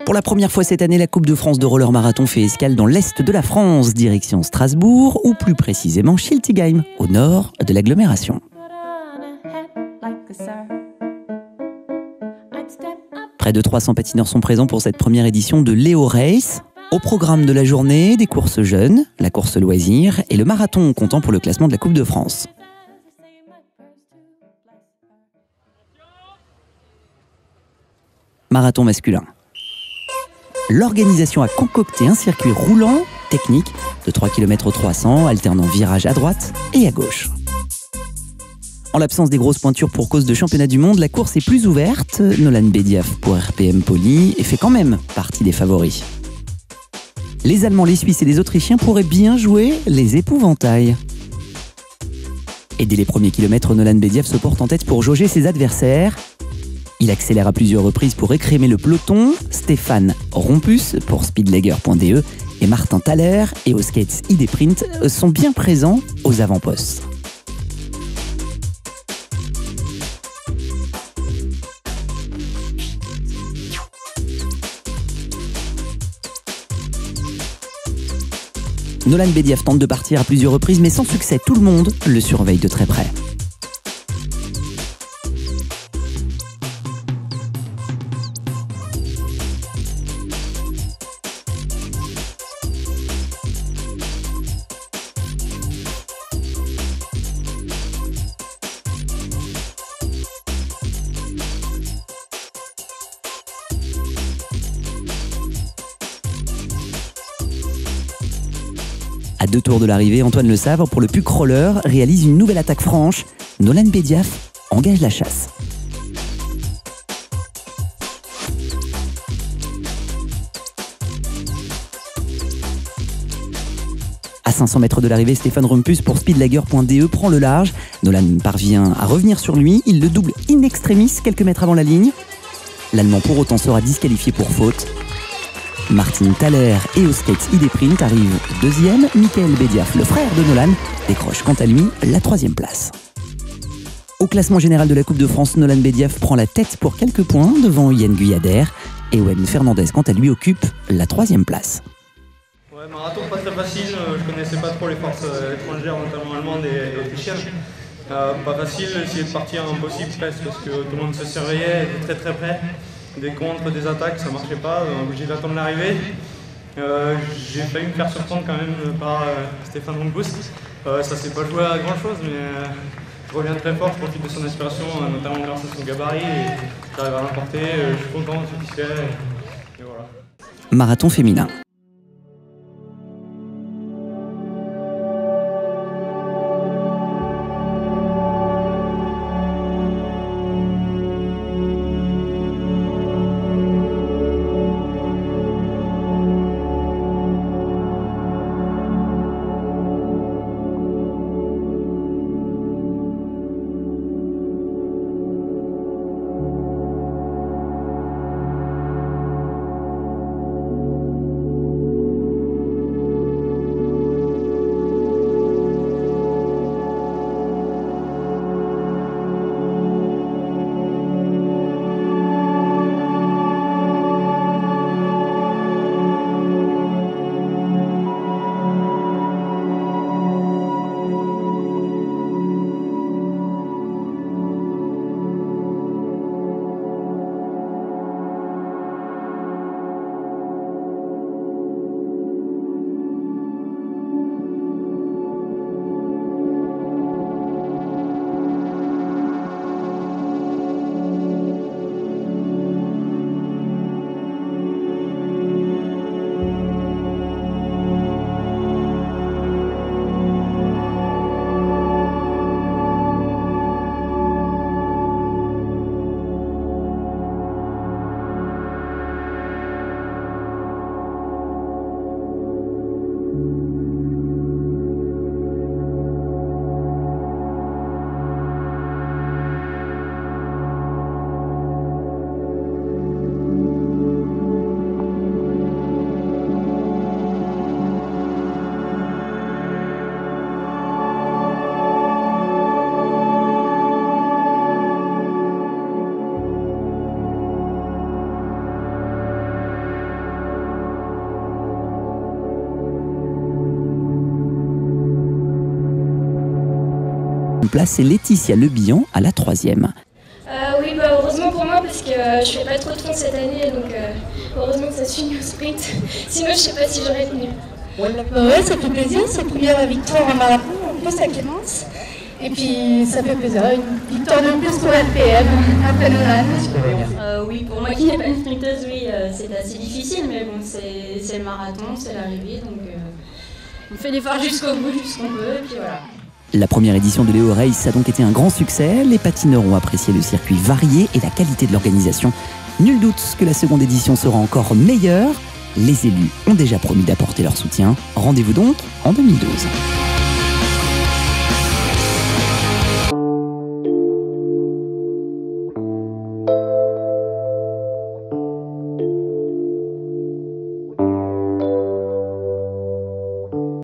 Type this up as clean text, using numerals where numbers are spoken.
Pour la première fois cette année, la Coupe de France de roller marathon fait escale dans l'est de la France, direction Strasbourg, ou plus précisément Schiltigheim, au nord de l'agglomération. Près de 300 patineurs sont présents pour cette première édition de Léo Race. Au programme de la journée, des courses jeunes, la course loisir et le marathon comptant pour le classement de la Coupe de France. Marathon masculin. L'organisation a concocté un circuit roulant, technique, de 3 km 300, alternant virage à droite et à gauche. En l'absence des grosses pointures pour cause de championnat du monde, la course est plus ouverte. Nolan Bediaf pour RPM Poly fait quand même partie des favoris. Les Allemands, les Suisses et les Autrichiens pourraient bien jouer les épouvantails. Et dès les premiers kilomètres, Nolan Bediaf se porte en tête pour jauger ses adversaires. Il accélère à plusieurs reprises pour écrémer le peloton. Stéphane Rompus pour Speedlager.de et Martin Thaler et aux Skates ID Print sont bien présents aux avant-postes. Nolan Bediaf tente de partir à plusieurs reprises mais sans succès. Tout le monde le surveille de très près. À 2 tours de l'arrivée, Antoine Le Savre, pour le Puck Roller, réalise une nouvelle attaque franche. Nolan Bediaf engage la chasse. À 500 mètres de l'arrivée, Stéphane Rompus pour Speedlager.de prend le large. Nolan parvient à revenir sur lui. Il le double in extremis quelques mètres avant la ligne. L'Allemand pour autant sera disqualifié pour faute. Martin Thaler et aux Skates ID Print arrivent deuxième. Michael Bediaf, le frère de Nolan, décroche quant à lui la 3e place. Au classement général de la Coupe de France, Nolan Bediaf prend la tête pour quelques points devant Yann Guyader. Et Owen Fernandez, quant à lui, occupe la 3e place. Ouais, marathon pas très facile, je connaissais pas trop les forces étrangères, notamment allemandes et autrichiennes. Pas facile, essayer de partir impossible presque parce que tout le monde se surveillait, était très près. Des contres, des attaques, ça marchait pas, obligé d'attendre l'arrivée. J'ai failli me faire surprendre quand même par Stéphane Rompus. Ça s'est pas joué à grand chose, mais je reviens très fort, je profite de son inspiration, notamment grâce à son gabarit, et j'arrive à l'emporter, je suis content, satisfait, et voilà. Marathon féminin. Place et Laetitia Lebihan à la 3e. Oui, heureusement pour moi parce que je fais pas trop de fond cette année, donc heureusement que ça se finit au sprint. Sinon, je sais pas si j'aurais tenu. Ouais, ça fait plaisir, c'est la première victoire en marathon, en plus à Clémence. Et puis ça fait plaisir, une victoire de plus pour l'LPM après Nolan. Oui, pour moi qui n'ai pas une sprinteuse, oui, c'est assez difficile, mais bon, c'est le marathon, c'est l'arrivée, donc on fait l'effort jusqu'au bout, jusqu'on peut, et puis voilà. La première édition de Léo Race a donc été un grand succès. Les patineurs ont apprécié le circuit varié et la qualité de l'organisation. Nul doute que la seconde édition sera encore meilleure. Les élus ont déjà promis d'apporter leur soutien. Rendez-vous donc en 2012.